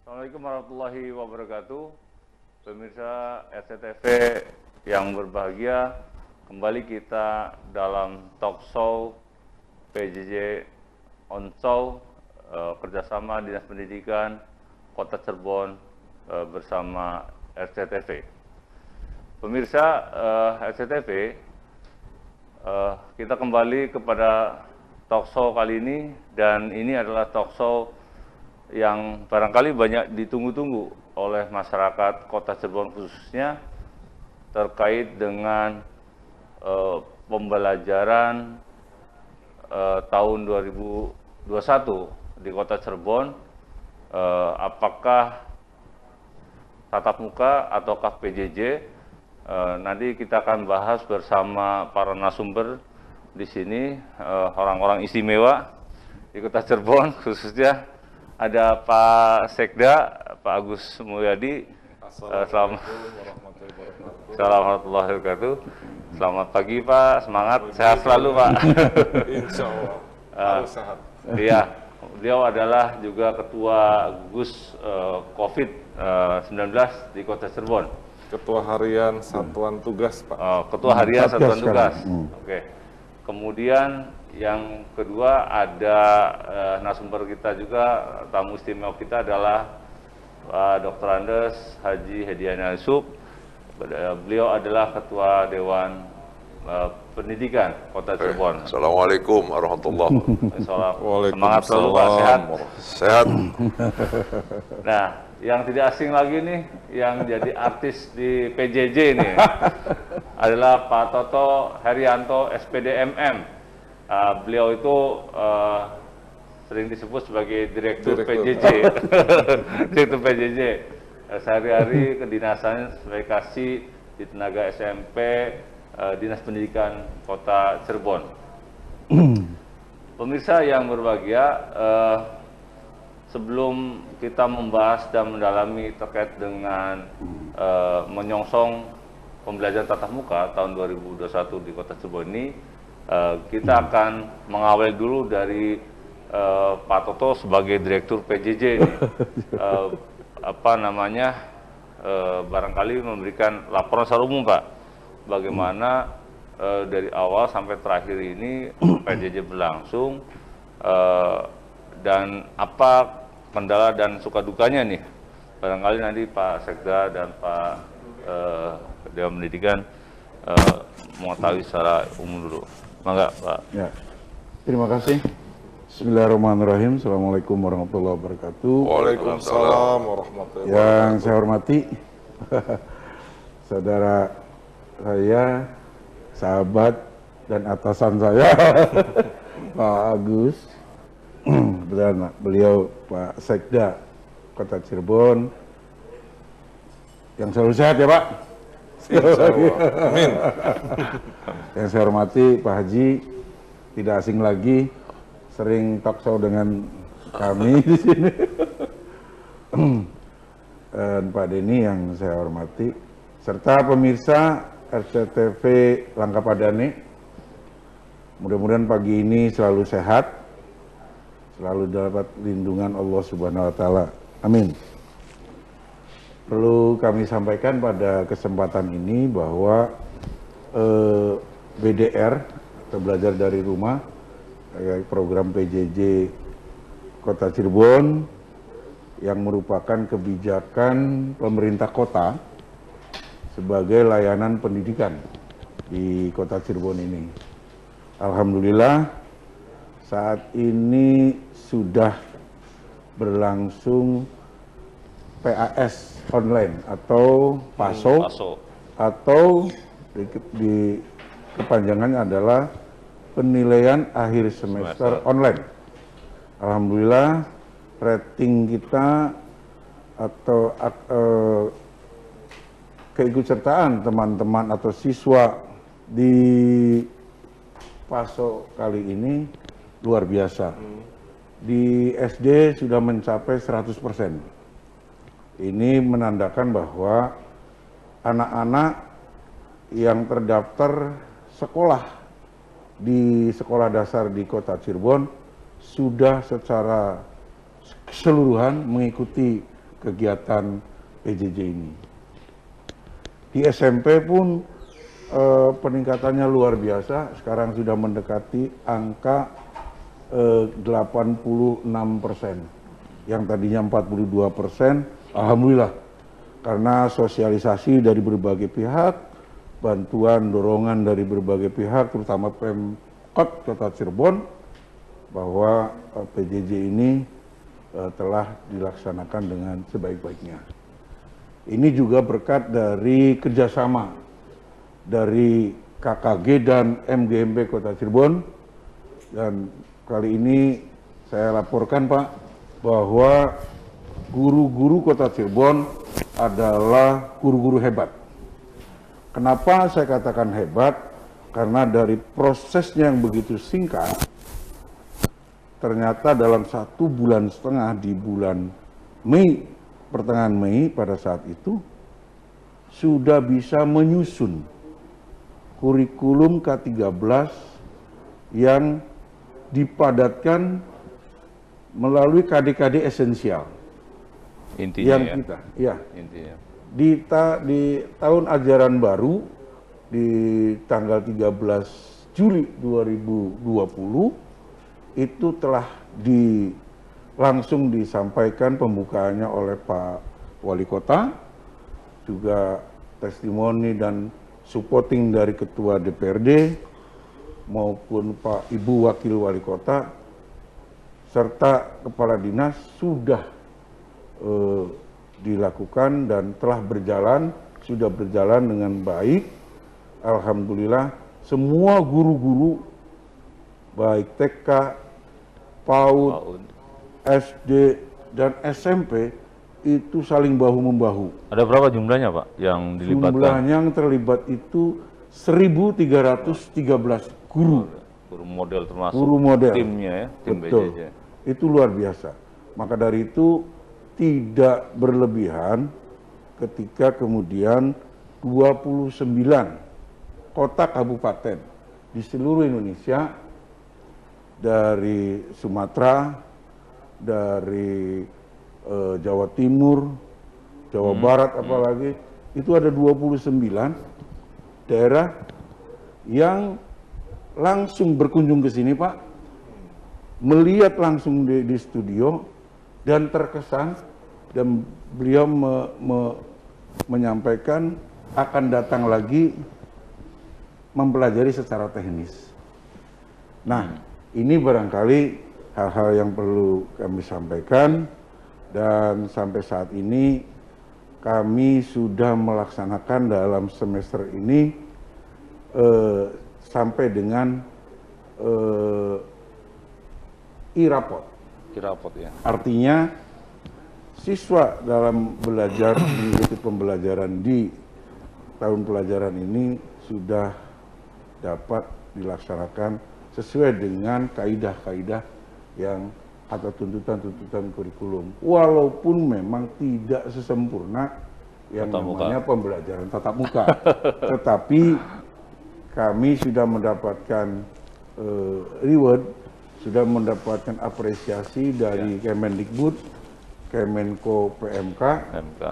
Assalamualaikum warahmatullahi wabarakatuh. Pemirsa RCTV yang berbahagia, kembali kita dalam talk show PJJ On Show kerjasama Dinas Pendidikan Kota Cirebon bersama RCTV. Pemirsa RCTV, kita kembali kepada talk show kali ini, dan ini adalah talk show yang barangkali banyak ditunggu-tunggu oleh masyarakat Kota Cirebon khususnya terkait dengan pembelajaran tahun 2021 di Kota Cirebon, apakah tatap muka ataukah PJJ. Nanti kita akan bahas bersama para narasumber di sini, orang-orang istimewa di Kota Cirebon khususnya. Ada Pak Sekda, Pak Agus Mulyadi. Assalamualaikum warahmatullahi wabarakatuh. Selamat pagi Pak, semangat, sehat selalu Pak. Insya Allah, harus sehat. Iya, beliau adalah juga Ketua Gugus COVID-19 di Kota Cirebon. Ketua Harian Satuan Tugas Pak. Ketua Harian Satuan Tugas. Oke. Kemudian yang kedua ada narasumber kita juga, tamu istimewa kita adalah Pak Dr. Andes Haji Hediana Yusuf. Beliau adalah Ketua Dewan Pendidikan Kota Cirebon. Assalamualaikum warahmatullahi wabarakatuh. Semangat selalu Pak, sehat. Sehat. Nah, yang tidak asing lagi nih, yang jadi artis di PJJ ini adalah Pak Toto Herianto SPD MM. Beliau itu sering disebut sebagai Direktur PJJ. Direktur PJJ. Sehari-hari kedinasannya sebagai kasih di tenaga SMP Dinas Pendidikan Kota Cirebon. Pemirsa yang berbahagia, sebelum kita membahas dan mendalami terkait dengan menyongsong pembelajaran tatap muka tahun 2021 di Kota Cirebon ini, kita akan mengawal dulu dari Pak Toto sebagai Direktur PJJ ini. Barangkali memberikan laporan secara umum Pak, bagaimana dari awal sampai terakhir ini PJJ berlangsung, dan apa kendala dan suka dukanya nih. Barangkali nanti Pak Sekda dan Pak Dewan Pendidikan mengetahui secara umum dulu. Mangga Pak. Ya, terima kasih. Bismillahirrahmanirrahim. Assalamualaikum warahmatullahi wabarakatuh. Waalaikumsalam warahmatullahi wabarakatuh. Yang saya hormati saudara saya, sahabat dan atasan saya, Pak Agus, dan beliau Pak Sekda Kota Cirebon, yang selalu sehat ya Pak. Amin. Yang saya hormati Pak Haji, tidak asing lagi, sering talk show dengan kami di sini. Dan Pak Denny yang saya hormati, serta pemirsa RCTV Langkapadane. Mudah-mudahan pagi ini selalu sehat, selalu dapat lindungan Allah Subhanahu wa Ta'ala. Amin. Perlu kami sampaikan pada kesempatan ini bahwa BDR atau belajar dari rumah, program PJJ Kota Cirebon yang merupakan kebijakan pemerintah kota sebagai layanan pendidikan di Kota Cirebon ini. Alhamdulillah saat ini sudah berlangsung PAS online atau PASO, atau di kepanjangannya adalah penilaian akhir semester online. Alhamdulillah rating kita atau keikutsertaan teman-teman atau siswa di PASO kali ini luar biasa. Di SD sudah mencapai 100%. Ini menandakan bahwa anak-anak yang terdaftar sekolah di sekolah dasar di Kota Cirebon sudah secara keseluruhan mengikuti kegiatan PJJ ini. Di SMP pun peningkatannya luar biasa, sekarang sudah mendekati angka 86%. Yang tadinya 42%, alhamdulillah. Karena sosialisasi dari berbagai pihak, bantuan, dorongan dari berbagai pihak, terutama Pemkot Kota Cirebon, bahwa PJJ ini telah dilaksanakan dengan sebaik-baiknya. Ini juga berkat dari kerjasama dari KKG dan MGMB Kota Cirebon, dan kali ini saya laporkan Pak, bahwa guru-guru Kota Cirebon adalah guru-guru hebat. Kenapa saya katakan hebat? Karena dari prosesnya yang begitu singkat, ternyata dalam 1,5 bulan di bulan Mei, pertengahan Mei pada saat itu, sudah bisa menyusun kurikulum K13 yang dipadatkan melalui KD-KD esensial. Intinya yang ya. kita, ya. Intinya. Di tahun ajaran baru, di tanggal 13 Juli 2020, itu telah langsung disampaikan pembukaannya oleh Pak Wali Kota, juga testimoni dan supporting dari Ketua DPRD, maupun Pak Ibu Wakil Wali Kota, serta Kepala Dinas sudah dilakukan dan telah sudah berjalan dengan baik. Alhamdulillah, semua guru-guru, baik TK, PAUD, SD, dan SMP, itu saling bahu-membahu. Ada berapa jumlahnya Pak yang dilibatkan? Jumlah yang terlibat itu 1.313 guru. Guru model termasuk Guru model. Timnya ya, tim Betul. BJJ. Itu luar biasa. Maka dari itu tidak berlebihan ketika kemudian 29 kota kabupaten di seluruh Indonesia, dari Sumatera, dari Jawa Timur, Jawa Barat apalagi, itu ada 29 daerah yang langsung berkunjung ke sini Pak, melihat langsung di studio, dan terkesan, dan beliau menyampaikan akan datang lagi mempelajari secara teknis. Nah, ini barangkali hal-hal yang perlu kami sampaikan, dan sampai saat ini kami sudah melaksanakan dalam semester ini sampai dengan e-raport. Rapot ya. Artinya siswa dalam belajar mengikuti pembelajaran di tahun pelajaran ini sudah dapat dilaksanakan sesuai dengan kaidah-kaidah yang atau tuntutan-tuntutan kurikulum. Walaupun memang tidak sesempurna yang namanya pembelajaran tatap muka, tetapi kami sudah mendapatkan reward, sudah mendapatkan apresiasi dari Kemendikbud, Kemenko PMK,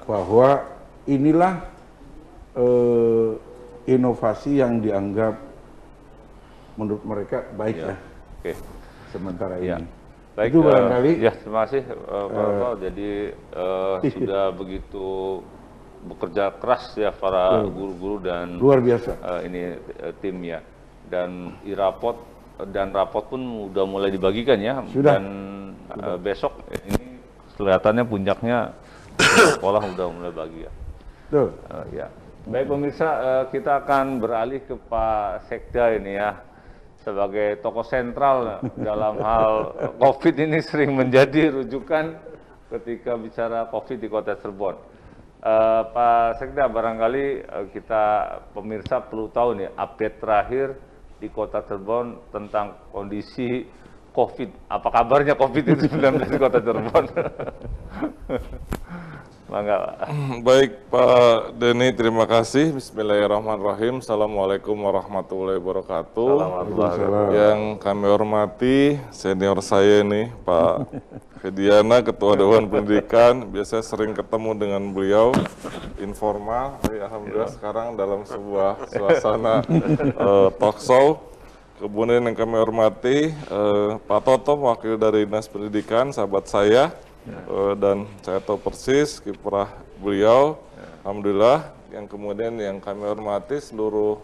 bahwa inilah inovasi yang dianggap menurut mereka baik ya. Oke. Sementara ini. Baik, itu barangkali. Ya, terima kasih Pak Rafael. Jadi sudah begitu bekerja keras ya para guru-guru dan luar biasa ini timnya, dan rapot pun udah mulai dibagikan ya. Sudah. Dan besok ini kelihatannya puncaknya sekolah udah mulai bagi ya. Betul. Ya. Baik pemirsa, kita akan beralih ke Pak Sekda ini ya. Sebagai tokoh sentral dalam hal COVID ini sering menjadi rujukan ketika bicara COVID di Kota Cirebon. Pak Sekda, barangkali kita pemirsa perlu tahu nih update terakhir di Kota Cirebon tentang kondisi COVID. Apa kabarnya COVID-19 di Kota Cirebon? Mangga, Pak. Baik Pak Denny, terima kasih. Bismillahirrahmanirrahim. Assalamualaikum warahmatullahi wabarakatuh. Yang kami hormati senior saya nih Pak Hediana, Ketua Dewan Pendidikan. Biasanya sering ketemu dengan beliau, informal. Tapi alhamdulillah sekarang dalam sebuah suasana talk show. Kemudian yang kami hormati Pak Toto, wakil dari Dinas Pendidikan, sahabat saya, dan saya tahu persis kiprah beliau. Alhamdulillah. Yang kemudian yang kami hormati seluruh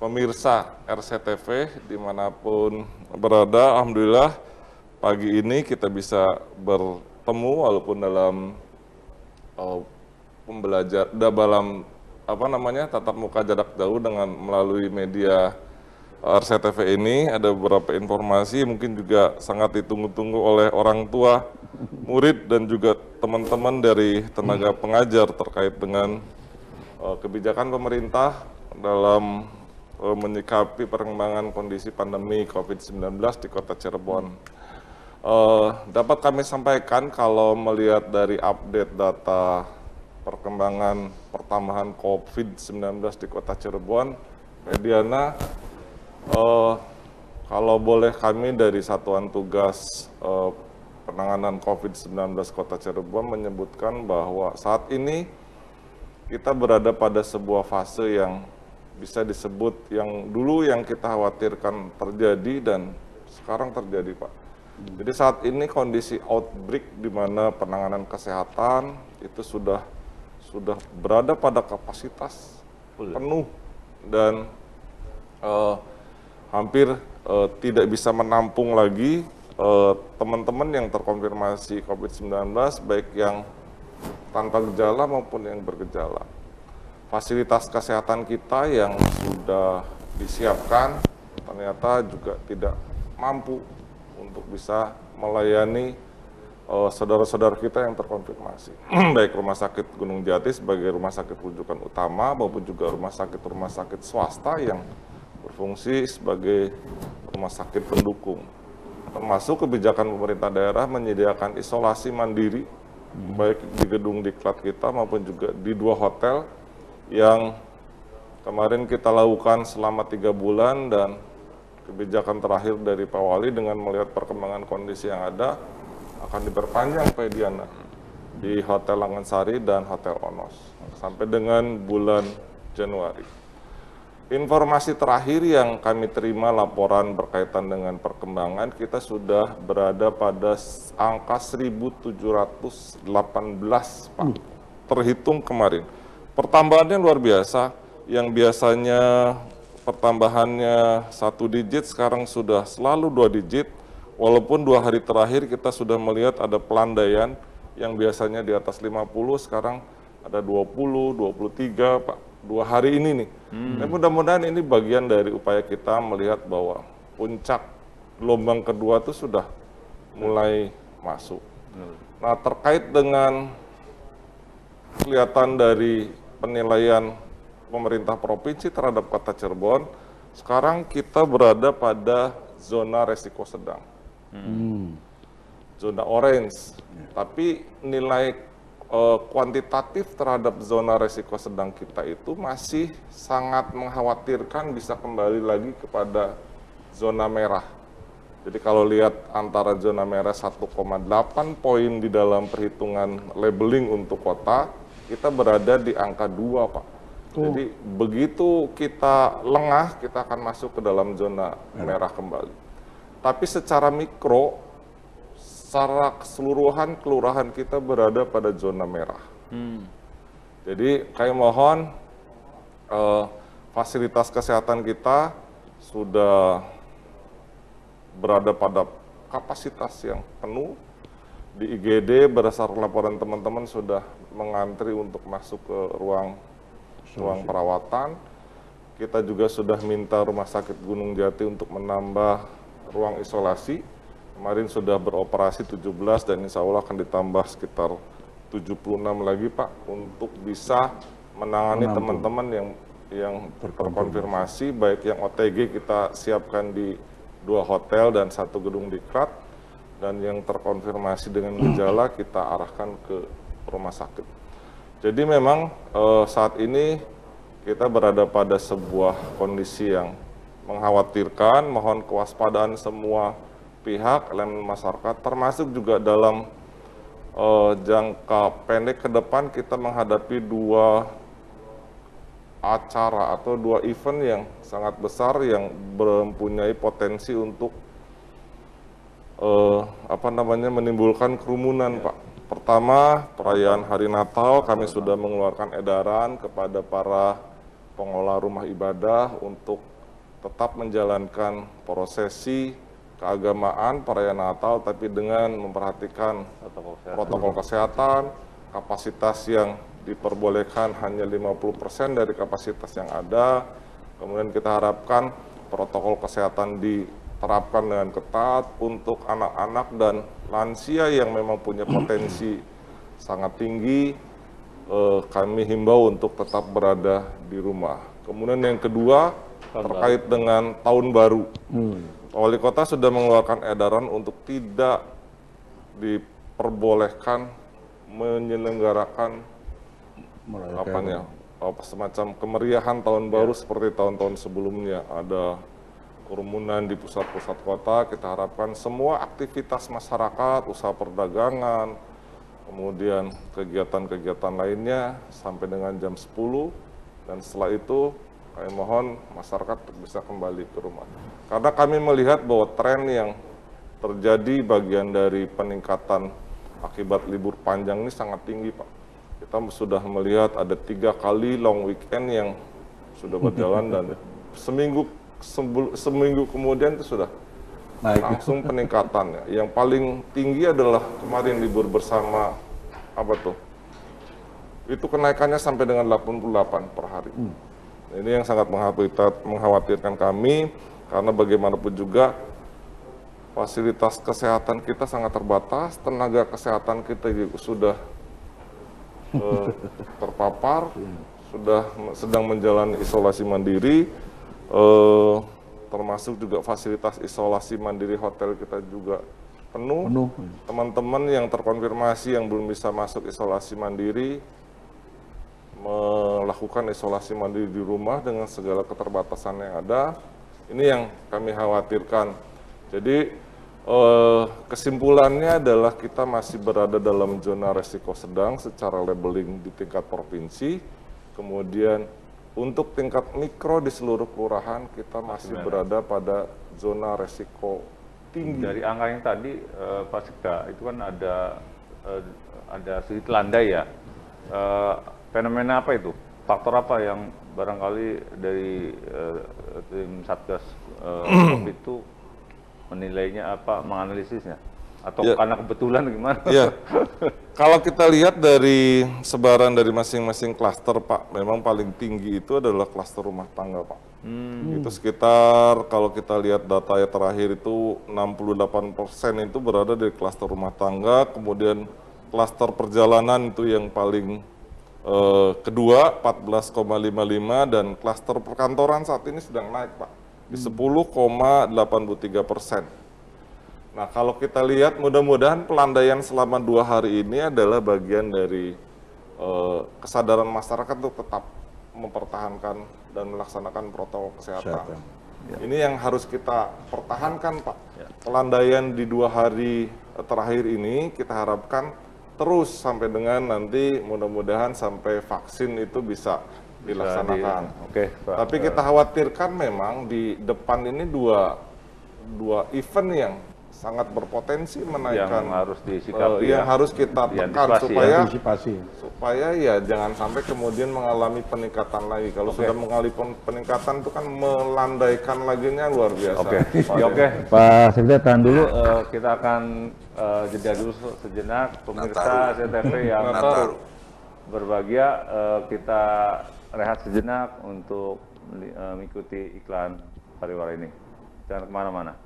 pemirsa RCTV dimanapun berada, alhamdulillah pagi ini kita bisa bertemu walaupun dalam dalam tatap muka jarak jauh dengan melalui media RCTV ini. Ada beberapa informasi mungkin juga sangat ditunggu-tunggu oleh orang tua, murid dan juga teman-teman dari tenaga pengajar terkait dengan kebijakan pemerintah dalam menyikapi perkembangan kondisi pandemi COVID-19 di Kota Cirebon. Dapat kami sampaikan kalau melihat dari update data perkembangan pertambahan COVID-19 di Kota Cirebon, Mediana, kalau boleh kami dari Satuan Tugas Penanganan COVID-19 Kota Cirebon menyebutkan bahwa saat ini kita berada pada sebuah fase yang bisa disebut yang dulu yang kita khawatirkan terjadi dan sekarang terjadi, Pak. Jadi saat ini kondisi outbreak di mana penanganan kesehatan itu sudah berada pada kapasitas penuh dan hampir tidak bisa menampung lagi teman-teman yang terkonfirmasi COVID-19 baik yang tanpa gejala maupun yang bergejala. Fasilitas kesehatan kita yang sudah disiapkan ternyata juga tidak mampu untuk bisa melayani saudara-saudara kita yang terkonfirmasi. Baik Rumah Sakit Gunung Jati sebagai rumah sakit rujukan utama maupun juga rumah sakit swasta yang berfungsi sebagai rumah sakit pendukung. Termasuk kebijakan pemerintah daerah menyediakan isolasi mandiri baik di gedung diklat kita maupun juga di 2 hotel yang kemarin kita lakukan selama 3 bulan dan kebijakan terakhir dari Pak Wali dengan melihat perkembangan kondisi yang ada akan diperpanjang Pak Diana di Hotel Langansari dan Hotel Onos sampai dengan bulan Januari. Informasi terakhir yang kami terima laporan berkaitan dengan perkembangan, kita sudah berada pada angka 1.718 Pak, terhitung kemarin. Pertambahannya luar biasa, yang biasanya pertambahannya 1 digit sekarang sudah selalu 2 digit, walaupun 2 hari terakhir kita sudah melihat ada pelandaian yang biasanya di atas 50, sekarang ada 20, 23 Pak, 2 hari ini nih. Dan mudah-mudahan ini bagian dari upaya kita melihat bahwa puncak gelombang kedua itu sudah mulai masuk. Nah terkait dengan kelihatan dari penilaian pemerintah provinsi terhadap Kota Cirebon, sekarang kita berada pada zona resiko sedang, zona orange. Tapi nilai kuantitatif terhadap zona resiko sedang kita itu masih sangat mengkhawatirkan bisa kembali lagi kepada zona merah. Jadi kalau lihat antara zona merah 1,8 poin di dalam perhitungan labeling untuk kota, kita berada di angka 2, Pak. Jadi begitu kita lengah, kita akan masuk ke dalam zona merah kembali. Tapi secara mikro, secara keseluruhan kelurahan kita berada pada zona merah. Jadi kami mohon fasilitas kesehatan kita sudah berada pada kapasitas yang penuh. Di IGD berdasarkan laporan teman-teman sudah mengantri untuk masuk ke ruang perawatan. Kita juga sudah minta Rumah Sakit Gunung Jati untuk menambah ruang isolasi. Kemarin sudah beroperasi 17 dan insya Allah akan ditambah sekitar 76 lagi Pak untuk bisa menangani teman-teman yang terkonfirmasi, baik yang OTG kita siapkan di 2 hotel dan 1 gedung diklat, dan yang terkonfirmasi dengan gejala kita arahkan ke rumah sakit. Jadi memang saat ini kita berada pada sebuah kondisi yang mengkhawatirkan, mohon kewaspadaan semua pihak, elemen masyarakat, termasuk juga dalam jangka pendek ke depan kita menghadapi dua acara atau dua event yang sangat besar yang mempunyai potensi untuk menimbulkan kerumunan, Pak. Pertama, perayaan Hari Natal, kami sudah mengeluarkan edaran kepada para pengelola rumah ibadah untuk tetap menjalankan prosesi keagamaan perayaan Natal, tapi dengan memperhatikan protokol kesehatan, kapasitas yang diperbolehkan hanya 50% dari kapasitas yang ada. Kemudian kita harapkan protokol kesehatan diterapkan dengan ketat untuk anak-anak dan lansia yang memang punya potensi sangat tinggi. Kami himbau untuk tetap berada di rumah. Kemudian yang kedua terkait dengan tahun baru. Wali kota sudah mengeluarkan edaran untuk tidak diperbolehkan menyelenggarakan semacam kemeriahan tahun baru seperti tahun-tahun sebelumnya. Ada kerumunan di pusat-pusat kota, kita harapkan semua aktivitas masyarakat, usaha perdagangan, kemudian kegiatan-kegiatan lainnya sampai dengan jam 10, dan setelah itu kami mohon masyarakat bisa kembali ke rumah. Karena kami melihat bahwa tren yang terjadi bagian dari peningkatan akibat libur panjang ini sangat tinggi, Pak. Kita sudah melihat ada 3 kali long weekend yang sudah berjalan dan seminggu kemudian itu sudah langsung peningkatannya. Yang paling tinggi adalah kemarin libur bersama itu kenaikannya sampai dengan 88 per hari. Ini yang sangat mengkhawatirkan kami, karena bagaimanapun juga fasilitas kesehatan kita sangat terbatas, tenaga kesehatan kita juga sudah terpapar, sudah sedang menjalani isolasi mandiri, termasuk juga fasilitas isolasi mandiri hotel kita juga penuh. Teman-teman yang terkonfirmasi yang belum bisa masuk isolasi mandiri, melakukan isolasi mandiri di rumah dengan segala keterbatasan yang ada. Ini yang kami khawatirkan. Jadi kesimpulannya adalah kita masih berada dalam zona resiko sedang secara labeling di tingkat provinsi. Kemudian untuk tingkat mikro di seluruh kelurahan kita masih berada pada zona resiko tinggi. Dari angka yang tadi Pak Sekda, itu kan ada sedikit landai ya. Fenomena apa itu? Faktor apa yang barangkali dari tim Satgas COVID itu menilainya apa, menganalisisnya? Atau karena kebetulan gimana? Ya, kalau kita lihat dari sebaran dari masing-masing klaster, Pak, memang paling tinggi itu adalah klaster rumah tangga, Pak. Itu sekitar, kalau kita lihat data yang terakhir itu 68% itu berada di klaster rumah tangga, kemudian klaster perjalanan itu yang paling kedua 14,55, dan klaster perkantoran saat ini sedang naik, Pak, di 10,83%. Nah, kalau kita lihat mudah-mudahan pelandaian selama 2 hari ini adalah bagian dari kesadaran masyarakat untuk tetap mempertahankan dan melaksanakan protokol kesehatan. Ini yang harus kita pertahankan, Pak. Pelandaian di 2 hari terakhir ini kita harapkan terus sampai dengan nanti mudah-mudahan sampai vaksin itu bisa dilaksanakan. Pak. Tapi kita khawatirkan memang di depan ini dua event yang sangat berpotensi menaikkan, yang harus disikapi, yang harus kita tekan supaya ya jangan sampai kemudian mengalami peningkatan lagi. Kalau sudah mengalami peningkatan itu kan melandaikan laginya luar biasa. Pak Sekda, tahan dulu, kita akan jeda dulu sejenak. Pemirsa SCTV yang berbahagia, kita rehat sejenak untuk mengikuti iklan pariwara ini. Jangan kemana-mana.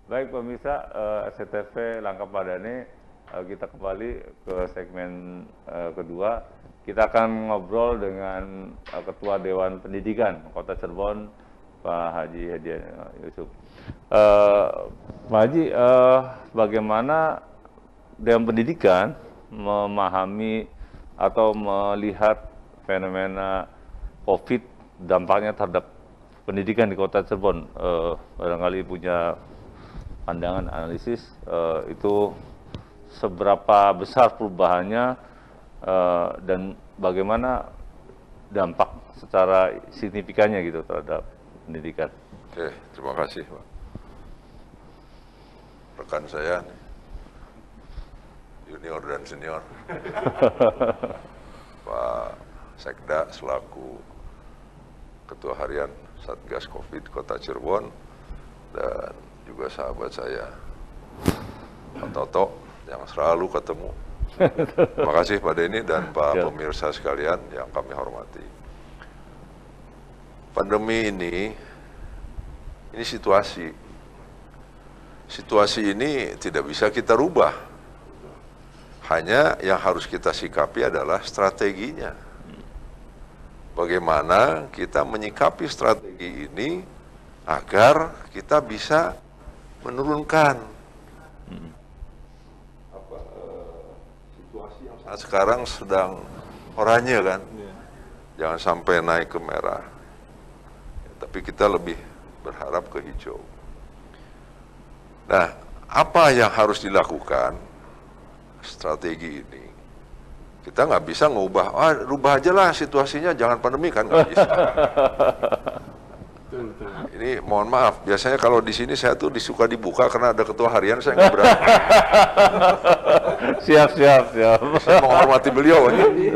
Baik pemirsa SCTV Langkap Madani, kita kembali ke segmen kedua. Kita akan ngobrol dengan Ketua Dewan Pendidikan Kota Cirebon, Pak Haji Hadian Yusuf. Pak Haji, bagaimana Dewan Pendidikan memahami atau melihat fenomena COVID dampaknya terhadap pendidikan di Kota Cirebon, barangkali punya pandangan analisis itu seberapa besar perubahannya dan bagaimana dampak secara signifikannya gitu terhadap pendidikan. Oke, terima kasih, Pak. Rekan saya, junior dan senior, Pak Sekda selaku Ketua Harian Satgas Covid Kota Cirebon, dan juga sahabat saya, Pak Toto, yang selalu ketemu. Terima kasih Pak Denny dan Pak pemirsa sekalian yang kami hormati. Pandemi ini situasi. Situasi ini tidak bisa kita rubah. Hanya yang harus kita sikapi adalah strateginya. Bagaimana kita menyikapi strategi ini agar kita bisa menurunkan situasi yang sekarang sedang oranye kan. Jangan sampai naik ke merah. Tapi kita lebih berharap ke hijau. Nah, apa yang harus dilakukan strategi ini? Kita nggak bisa ngubah, rubah aja lah situasinya, jangan pandemi kan, nggak bisa. Ini mohon maaf, biasanya kalau di sini saya tuh disuka dibuka karena ada ketua harian, saya nggak berani. Siap. Saya menghormati beliau ini.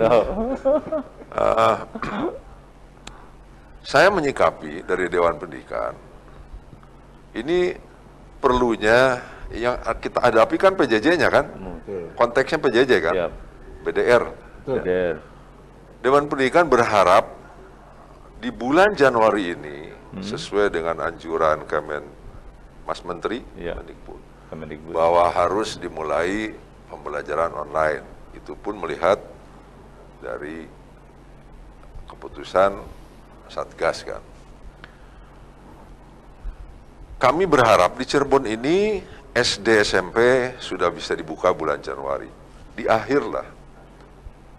Saya menyikapi dari Dewan Pendidikan, ini perlunya yang kita hadapi kan PJJ-nya kan, konteksnya PJJ kan, BDR. BDR. Dewan Pendidikan berharap di bulan Januari ini, sesuai dengan anjuran Mas Menteri, Kemendikbud, bahwa harus dimulai pembelajaran online. Itu pun melihat dari keputusan Satgas kan. Kami berharap di Cirebon ini SD SMP sudah bisa dibuka bulan Januari. Di akhir lah.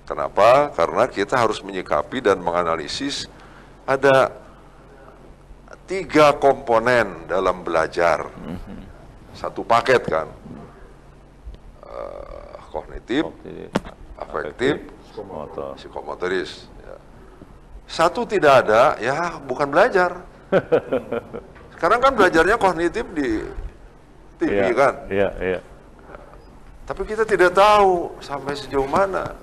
Kenapa? Karena kita harus menyikapi dan menganalisis ada 3 komponen dalam belajar. Satu paket kan. Kognitif, afektif, psikomotoris. Satu tidak ada, ya bukan belajar. Sekarang kan belajarnya kognitif di TV kan. Iya. Tapi kita tidak tahu sampai sejauh mana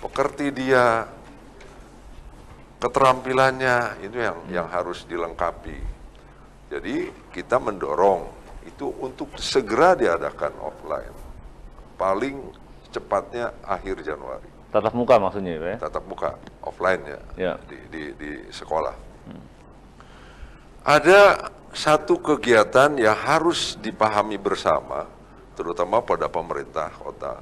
pekerti dia, keterampilannya, itu yang harus dilengkapi. Jadi kita mendorong itu untuk segera diadakan offline. Paling cepatnya akhir Januari. Tatap muka maksudnya ya? Tatap muka, offline ya. Di sekolah. Ada satu kegiatan yang harus dipahami bersama, terutama pada pemerintah kota.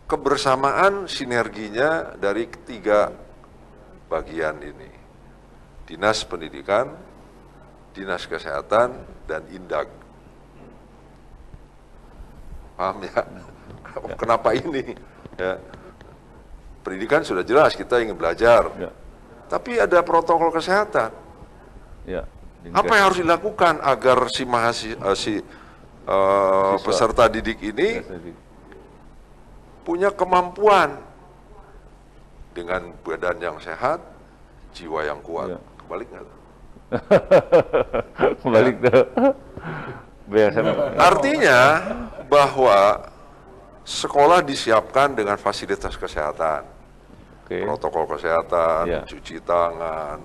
Kebersamaan sinerginya dari ketiga bagian ini. Dinas Pendidikan, Dinas Kesehatan, dan Indag. Paham ya? Kenapa ini? Ya. Pendidikan sudah jelas kita ingin belajar, tapi ada protokol kesehatan. Apa yang harus dilakukan agar si peserta didik ini punya kemampuan dengan badan yang sehat, jiwa yang kuat? Kebalik nggak? Kebalik tuh. Artinya bahwa sekolah disiapkan dengan fasilitas kesehatan, protokol kesehatan, cuci tangan,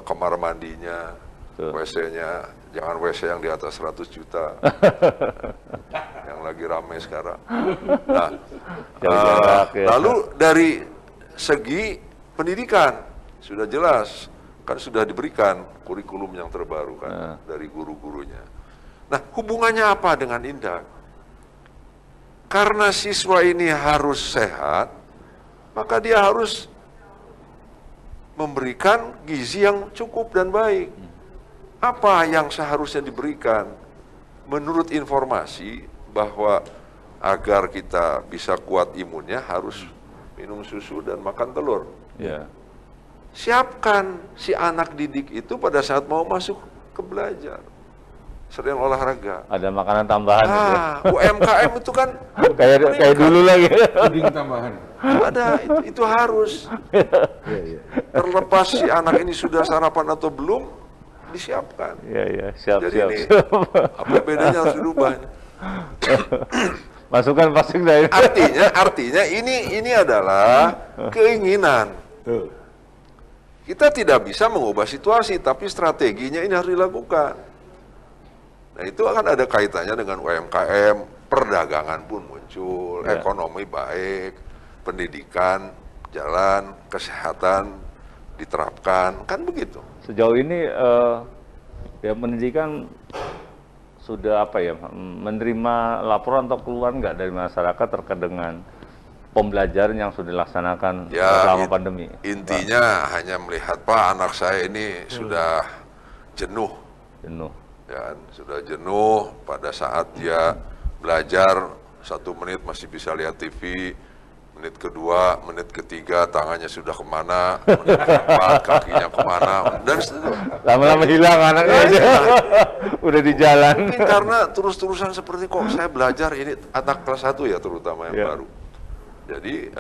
kamar mandinya, WC-nya, jangan WC yang di atas 100 juta, yang lagi ramai sekarang. Nah, lalu dari segi pendidikan, sudah jelas, kan sudah diberikan kurikulum yang terbaru kan, dari guru-gurunya. Nah, hubungannya apa dengan Indag? Karena siswa ini harus sehat, maka dia harus memberikan gizi yang cukup dan baik. Apa yang seharusnya diberikan? Menurut informasi bahwa agar kita bisa kuat imunnya harus minum susu dan makan telur. siapkan si anak didik itu pada saat mau masuk ke belajar. Sering olahraga. Ada makanan tambahan gitu ya. UMKM itu kan Kayak dulu lagi. Puding tambahan. ada, itu harus. Terlepas si anak ini sudah sarapan atau belum, disiapkan. Iya, siap. Jadi ini APBD-nya harus dirubah. Masukkan plastik dari Artinya ini adalah keinginan. Kita tidak bisa mengubah situasi, tapi strateginya ini harus dilakukan. Nah, itu akan ada kaitannya dengan UMKM, perdagangan pun muncul, ekonomi baik, pendidikan jalan, kesehatan diterapkan, kan begitu. Sejauh ini ya pendidikan sudah menerima laporan atau keluhan nggak dari masyarakat terkait dengan pembelajaran yang sudah dilaksanakan selama pandemi? Intinya hanya melihat, Pak, anak saya ini sudah jenuh. Ya, sudah jenuh pada saat dia belajar 1 menit masih bisa lihat TV, menit kedua, menit ketiga tangannya sudah kemana, menit keempat kakinya kemana, dan seterusnya. Lama-lama hilang anaknya aja. Udah di jalan. Mungkin karena terus-terusan seperti kok saya belajar ini anak kelas 1 ya terutama yang baru. Jadi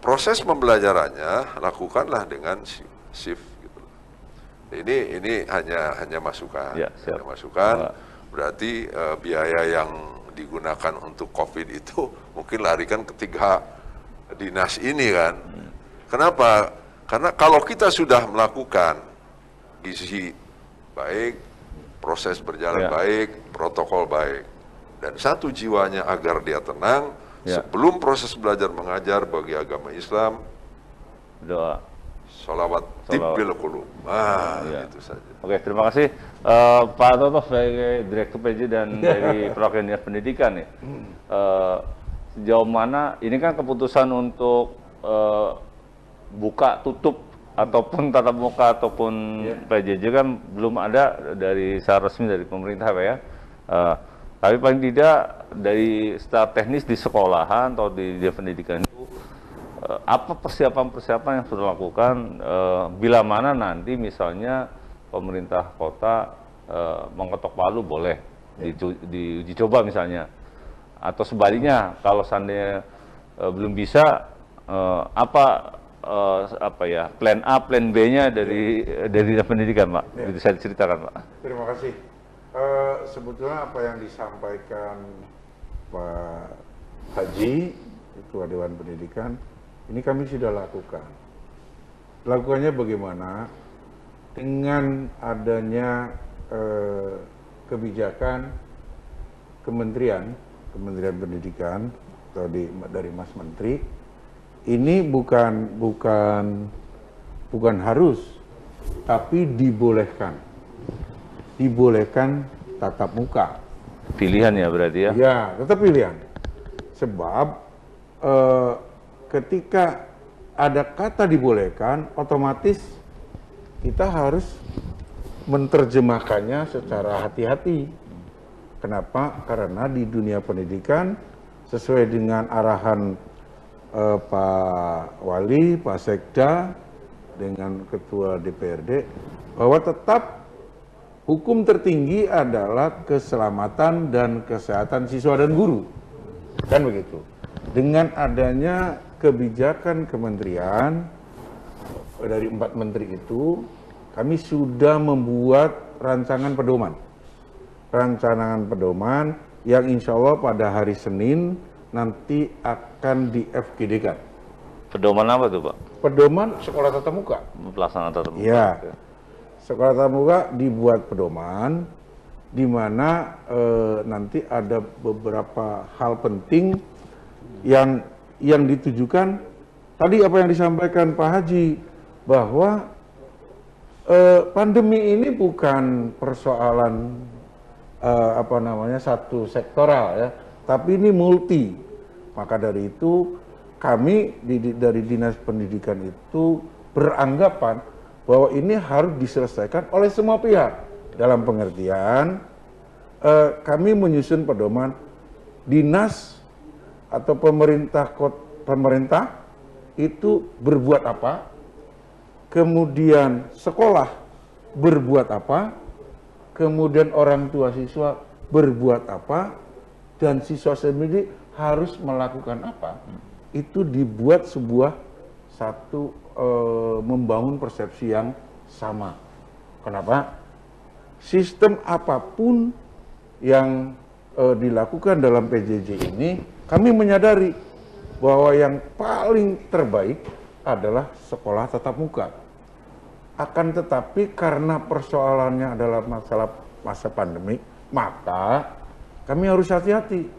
proses pembelajarannya lakukanlah dengan shift. Ini hanya masukan, berarti biaya yang digunakan untuk COVID itu mungkin larikan ke 3 dinas ini kan. Kenapa? Karena kalau kita sudah melakukan gizi baik, proses berjalan baik, protokol baik, dan satu jiwanya agar dia tenang, sebelum proses belajar mengajar bagi agama Islam, doa. Sholawat tibbil qulub. Itu saja. Oke, terima kasih Pak Toto sebagai Direktur PJ dan dari Perwakilan Dinas Pendidikan ya. Sejauh mana ini kan keputusan untuk buka tutup ataupun tatap muka ataupun PJJ kan belum ada dari secara resmi dari pemerintah Pak ya. Tapi paling tidak dari secara teknis di sekolahan atau di pendidikan itu apa persiapan-persiapan yang sudah dilakukan bila mana nanti misalnya pemerintah kota mengetok palu boleh diuji coba misalnya, atau sebaliknya kalau seandainya belum bisa plan A, plan B-nya dari pendidikan Pak, bisa diceritakan Pak. Terima kasih. Sebetulnya apa yang disampaikan Pak Haji, Ketua Dewan Pendidikan, ini kami sudah lakukan. Lakukannya bagaimana? Dengan adanya kebijakan Kementerian Pendidikan atau dari Mas Menteri, ini bukan harus, tapi dibolehkan tatap muka. Pilihan ya berarti ya? Ya, tetap pilihan. Sebab ketika ada kata dibolehkan, otomatis kita harus menerjemahkannya secara hati-hati. Kenapa? Karena di dunia pendidikan, sesuai dengan arahan Pak Wali, Pak Sekda, dengan Ketua DPRD, bahwa tetap hukum tertinggi adalah keselamatan dan kesehatan siswa dan guru. Kan begitu. Dengan adanya kebijakan kementerian dari 4 menteri itu, kami sudah membuat rancangan pedoman yang insya Allah pada hari Senin nanti akan di FGD-kan. Pedoman apa tuh Pak? Pedoman sekolah tatap muka. Pelaksanaan tatap muka. Ya, sekolah tatap muka dibuat pedoman di mana nanti ada beberapa hal penting yang ditujukan tadi apa yang disampaikan Pak Haji, bahwa pandemi ini bukan persoalan satu sektoral ya, tapi ini multi. Maka dari itu kami dari Dinas Pendidikan itu beranggapan bahwa ini harus diselesaikan oleh semua pihak. Dalam pengertian kami menyusun pedoman dinas atau pemerintah itu berbuat apa, kemudian sekolah berbuat apa, kemudian orang tua siswa berbuat apa, dan siswa sendiri harus melakukan apa. Itu dibuat sebuah satu membangun persepsi yang sama. Kenapa? Sistem apapun yang dilakukan dalam PJJ ini, kami menyadari bahwa yang paling terbaik adalah sekolah tatap muka. Akan tetapi karena persoalannya adalah masalah masa pandemi, maka kami harus hati-hati.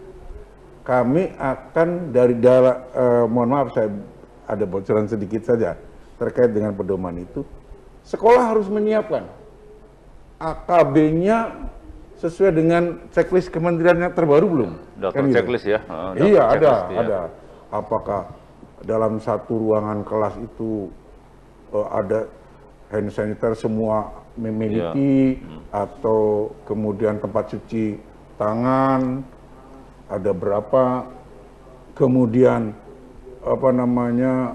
Kami akan mohon maaf saya ada bocoran sedikit saja terkait dengan pedoman itu. Sekolah harus menyiapkan AKB-nya sesuai dengan checklist kementerian yang terbaru belum? Daftar Kan checklist gitu? ya? Iya, Checklist, ya. ada. Apakah dalam satu ruangan kelas itu ada hand sanitizer semua memiliki, atau kemudian tempat cuci tangan ada berapa, kemudian apa namanya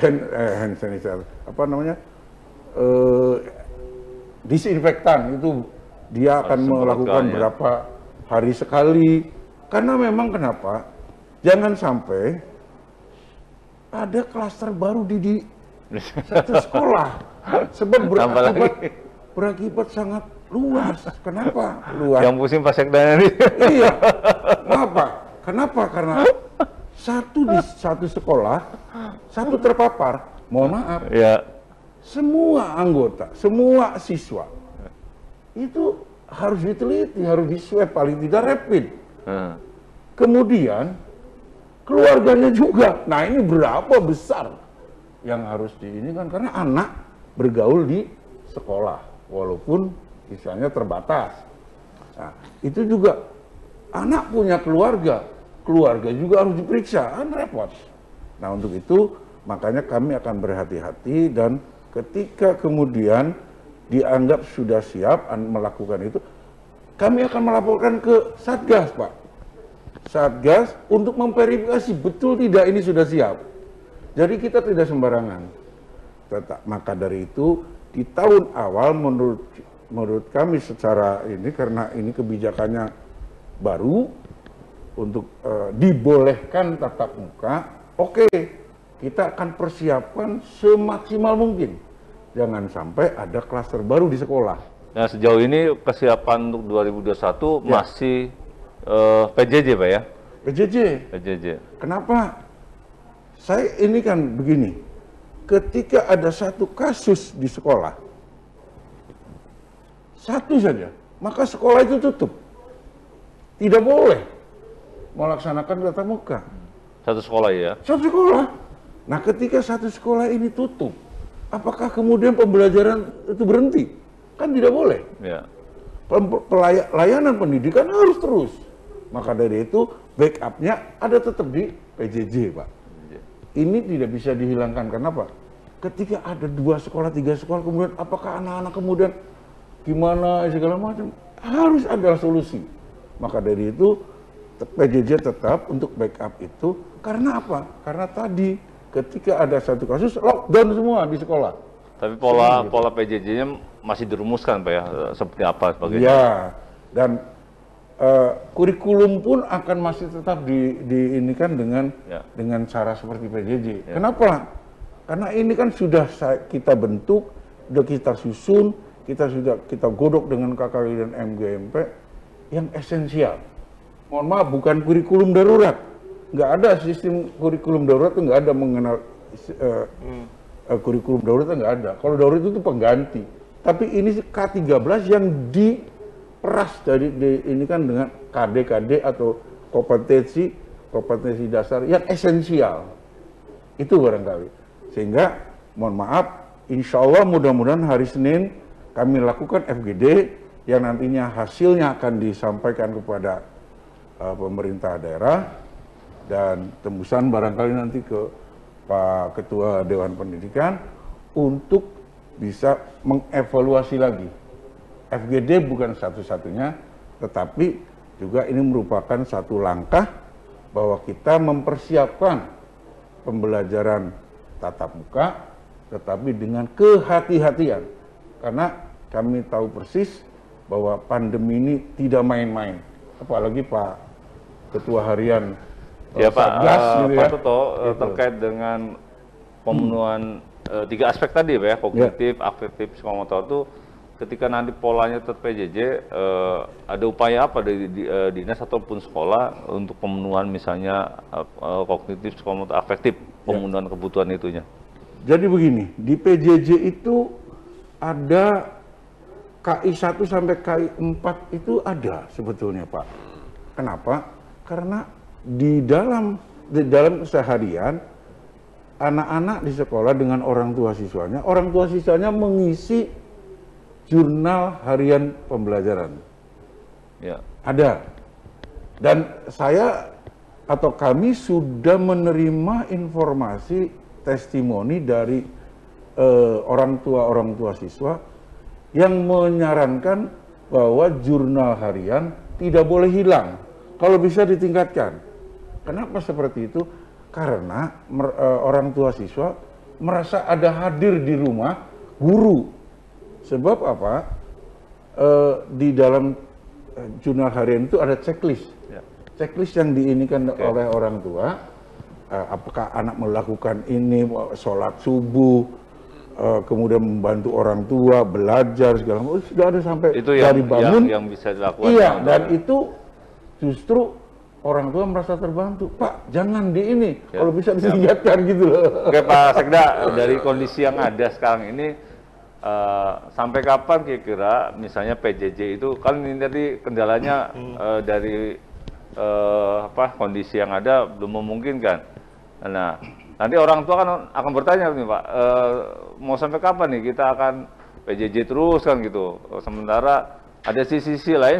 hand sanitizer, apa namanya disinfektan itu dia akan melakukan berapa hari sekali. Karena memang kenapa? Jangan sampai ada klaster baru di satu sekolah, sebab berakibat sangat luas. Kenapa luas? Yang pusing Pak Sekda ini. Iya. Kenapa? Karena di satu sekolah, satu terpapar. Mohon maaf. Ya. Semua anggota, semua siswa itu harus diteliti, harus diswab, paling tidak rapid. Kemudian keluarganya juga. Nah, ini berapa besar yang harus diinikan, karena anak bergaul di sekolah walaupun misalnya terbatas. Nah, itu juga anak punya keluarga juga harus diperiksa, kan repot. Nah, untuk itu makanya kami akan berhati-hati, dan ketika kemudian dianggap sudah siap melakukan itu, kami akan melaporkan ke Satgas, Pak. Satgas untuk memverifikasi betul tidak ini sudah siap. Jadi kita tidak sembarangan. Maka dari itu di tahun awal menurut kami secara ini, karena ini kebijakannya baru untuk dibolehkan tatap muka, oke, kita akan persiapkan semaksimal mungkin. Jangan sampai ada klaster baru di sekolah. Nah, sejauh ini kesiapan untuk 2021 masih PJJ, Pak ya? PJJ. Kenapa? Saya ini kan begini, ketika ada satu kasus di sekolah, satu saja, maka sekolah itu tutup. Tidak boleh melaksanakan tatap muka. Satu sekolah ya? Satu sekolah. Nah, ketika satu sekolah ini tutup, apakah kemudian pembelajaran itu berhenti? Kan tidak boleh. Ya. Layanan pendidikan harus terus. Maka dari itu backupnya ada tetap di PJJ, Pak. Ini tidak bisa dihilangkan. Kenapa? Ketika ada 2 sekolah, 3 sekolah, kemudian apakah anak-anak kemudian gimana segala macam? Harus ada solusi. Maka dari itu PJJ tetap untuk backup itu. Karena apa? Karena tadi ketika ada satu kasus lockdown semua di sekolah. Tapi pola PJJ-nya masih dirumuskan, Pak ya, seperti apa sebagainya? Ya, dan kurikulum pun akan masih tetap diinikan dengan cara seperti PJJ. Ya. Kenapa? Karena ini kan sudah kita bentuk, sudah kita susun, kita godok dengan KKW dan MGMP yang esensial. Mohon maaf, bukan kurikulum darurat. Nggak ada sistem kurikulum darurat, itu nggak ada mengenal kurikulum darurat, nggak ada. Kalau darurat itu pengganti. Tapi ini K13 yang diperas ini kan dengan KD atau kompetensi dasar yang esensial. Itu barangkali. Sehingga mohon maaf, insya Allah mudah-mudahan hari Senin kami lakukan FGD yang nantinya hasilnya akan disampaikan kepada pemerintah daerah dan tembusan barangkali nanti ke Pak Ketua Dewan Pendidikan untuk bisa mengevaluasi lagi. FGD bukan satu-satunya, tetapi juga ini merupakan satu langkah bahwa kita mempersiapkan pembelajaran tatap muka, tetapi dengan kehati-hatian. Karena kami tahu persis bahwa pandemi ini tidak main-main. Apalagi Pak Ketua Harian Ya Pak, Satgas gitu Pak ya. Toto, Gitu. terkait dengan pemenuhan 3 aspek tadi ya, kognitif, afektif, psikomotor itu ketika nanti polanya tetap PJJ, ada upaya apa dari dinas ataupun sekolah untuk pemenuhan misalnya kognitif, psikomotor, afektif, pemenuhan kebutuhan itunya? Jadi begini, di PJJ itu ada KI 1 sampai KI 4 itu ada sebetulnya Pak. Kenapa? Karena di dalam keseharian anak-anak di sekolah dengan orang tua siswanya mengisi jurnal harian pembelajaran. Ya. Ada. Dan saya atau kami sudah menerima informasi testimoni dari orang tua siswa yang menyarankan bahwa jurnal harian tidak boleh hilang, kalau bisa ditingkatkan. Kenapa seperti itu? Karena orang tua siswa merasa ada hadir di rumah guru. Sebab apa? Di dalam jurnal harian itu ada checklist. Ya. Checklist yang diinikan oleh orang tua, apakah anak melakukan ini, sholat subuh, kemudian membantu orang tua, belajar, segala macam. Sudah ada sampai Itu dari bangun. yang bisa dilakukan. Iya, dan itu justru orang tua merasa terbantu. Pak, jangan di ini, kalau bisa ditingkatkan gitu loh. Oke Pak Sekda, dari kondisi yang ada sekarang ini, sampai kapan kira-kira misalnya PJJ itu, kan ini tadi kendalanya dari kondisi yang ada belum memungkinkan. Nah, nanti orang tua kan akan bertanya nih Pak, mau sampai kapan nih kita akan PJJ terus kan gitu. Sementara ada sisi lain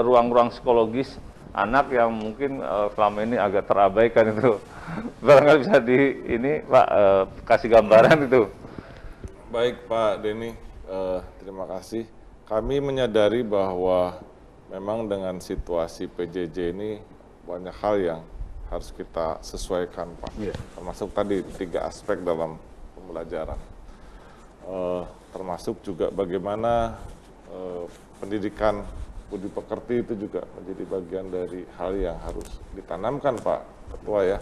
ruang-ruang psikologis anak yang mungkin selama ini agak terabaikan itu. Barangkali bisa Pak kasih gambaran itu. Baik Pak Denny, terima kasih. Kami menyadari bahwa memang dengan situasi PJJ ini banyak hal yang harus kita sesuaikan Pak. Iya. Termasuk tadi 3 aspek dalam pembelajaran. Termasuk juga bagaimana pendidikan budi pekerti itu juga menjadi bagian dari hal yang harus ditanamkan Pak Ketua ya.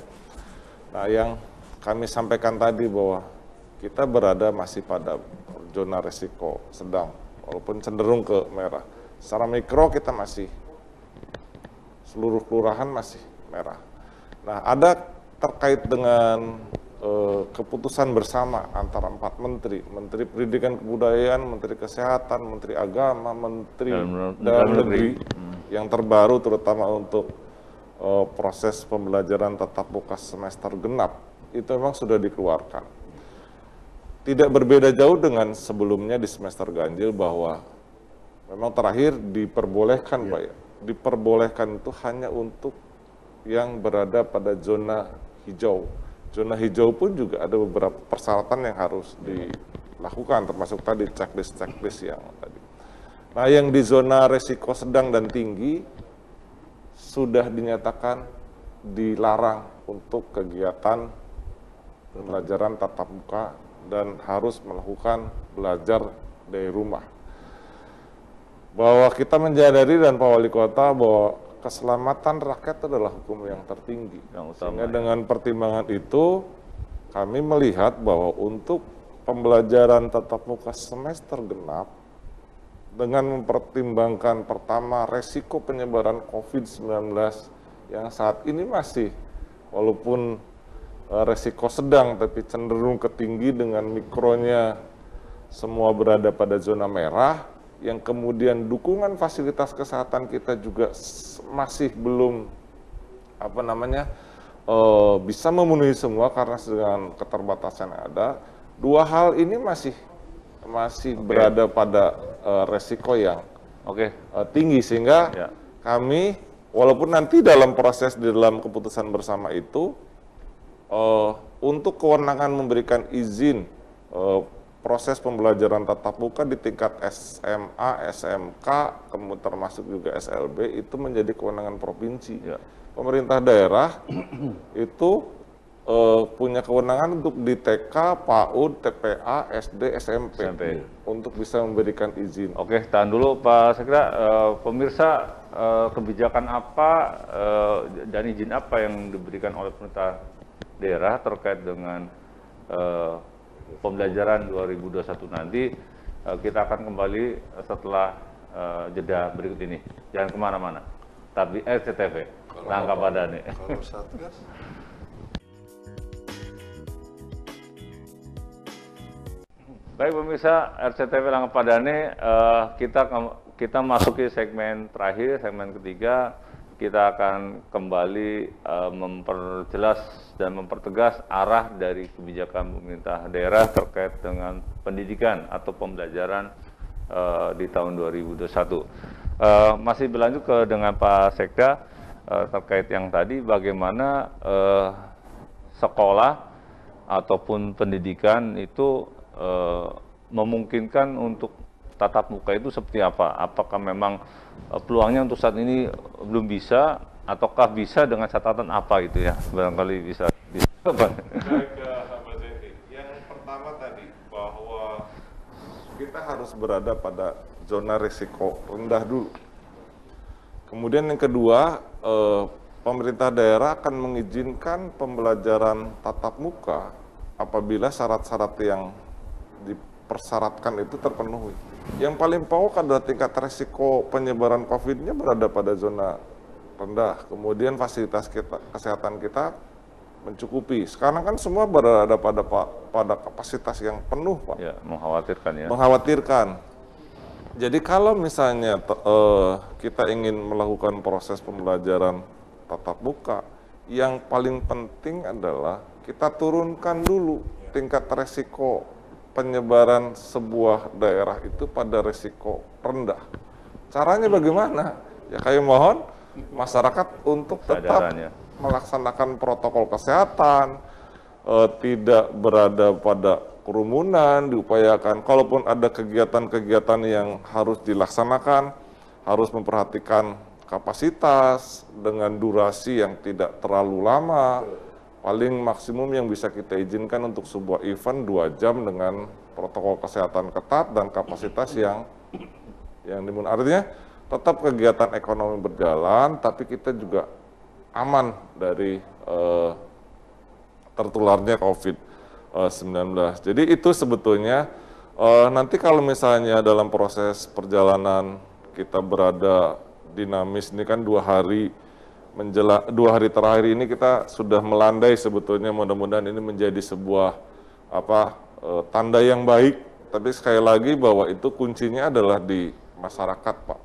Nah yang kami sampaikan tadi bahwa kita berada masih pada zona risiko sedang, walaupun cenderung ke merah. Secara mikro kita masih, seluruh kelurahan masih merah. Nah, ada terkait dengan keputusan bersama antara 4 menteri, Menteri Pendidikan Kebudayaan, Menteri Kesehatan, Menteri Agama, Menteri Dalam Negeri, yang terbaru terutama untuk proses pembelajaran tatap muka semester genap, itu memang sudah dikeluarkan. Tidak berbeda jauh dengan sebelumnya di semester ganjil bahwa memang terakhir diperbolehkan Pak ya. Diperbolehkan itu hanya untuk yang berada pada zona hijau. Zona hijau pun juga ada beberapa persyaratan yang harus dilakukan, termasuk tadi checklist yang tadi. Nah yang di zona resiko sedang dan tinggi sudah dinyatakan dilarang untuk kegiatan pembelajaran tatap muka dan harus melakukan belajar dari rumah. Bahwa kita menyadari dan Pak Wali Kota bahwa keselamatan rakyat adalah hukum yang tertinggi. Sehingga dengan pertimbangan itu kami melihat bahwa untuk pembelajaran tatap muka semester genap dengan mempertimbangkan pertama resiko penyebaran COVID-19 yang saat ini masih walaupun resiko sedang tapi cenderung ketinggi dengan mikronya semua berada pada zona merah, yang kemudian dukungan fasilitas kesehatan kita juga masih belum bisa memenuhi semua karena dengan keterbatasan yang ada. 2 hal ini masih berada pada resiko yang tinggi, sehingga kami walaupun nanti dalam proses di dalam keputusan bersama itu untuk kewenangan memberikan izin proses pembelajaran tatap muka di tingkat SMA, SMK, kemudian termasuk juga SLB itu menjadi kewenangan provinsi. Pemerintah daerah itu punya kewenangan untuk di TK, PAUD, TPA, SD, SMP, untuk bisa memberikan izin. Oke, tahan dulu Pak Sekda. Pemirsa, kebijakan apa dan izin apa yang diberikan oleh pemerintah daerah terkait dengan pembelajaran 2021 nanti? Kita akan kembali setelah jeda berikut ini. Jangan kemana-mana. Tapi RCTV, Langkah Padane. Kalau Satgas? Baik pemirsa RCTV Langkah Padane, kita masuki segmen terakhir, segmen ketiga. Kita akan kembali memperjelas dan mempertegas arah dari kebijakan pemerintah daerah terkait dengan pendidikan atau pembelajaran di tahun 2021. Masih berlanjut dengan Pak Sekda terkait yang tadi, bagaimana sekolah ataupun pendidikan itu memungkinkan untuk tatap muka itu seperti apa? Apakah memang peluangnya untuk saat ini belum bisa, ataukah bisa dengan catatan apa itu ya? Barangkali bisa. Baik, Mbak Zeni. Yang pertama tadi bahwa kita harus berada pada zona risiko rendah dulu. Kemudian yang kedua, pemerintah daerah akan mengizinkan pembelajaran tatap muka apabila syarat-syarat yang dipersyaratkan itu terpenuhi. Yang paling pokok adalah tingkat resiko penyebaran COVID-nya berada pada zona rendah. Kemudian fasilitas kesehatan kita mencukupi. Sekarang kan semua berada pada kapasitas yang penuh, Pak. Ya, mengkhawatirkan ya. Mengkhawatirkan. Jadi kalau misalnya kita ingin melakukan proses pembelajaran tatap muka, yang paling penting adalah kita turunkan dulu tingkat resiko penyebaran sebuah daerah itu pada risiko rendah. Caranya bagaimana? Ya kami mohon masyarakat untuk tetap melaksanakan protokol kesehatan, tidak berada pada kerumunan, diupayakan. Kalaupun ada kegiatan-kegiatan yang harus dilaksanakan, harus memperhatikan kapasitas dengan durasi yang tidak terlalu lama. Paling maksimum yang bisa kita izinkan untuk sebuah event 2 jam dengan protokol kesehatan ketat dan kapasitas yang dimun. Artinya tetap kegiatan ekonomi berjalan, tapi kita juga aman dari tertularnya COVID-19. Jadi itu sebetulnya nanti kalau misalnya dalam proses perjalanan kita berada dinamis, ini kan 2 hari menjelang 2 hari terakhir ini kita sudah melandai sebetulnya, mudah-mudahan ini menjadi sebuah tanda yang baik. Tapi sekali lagi bahwa itu kuncinya adalah di masyarakat, Pak.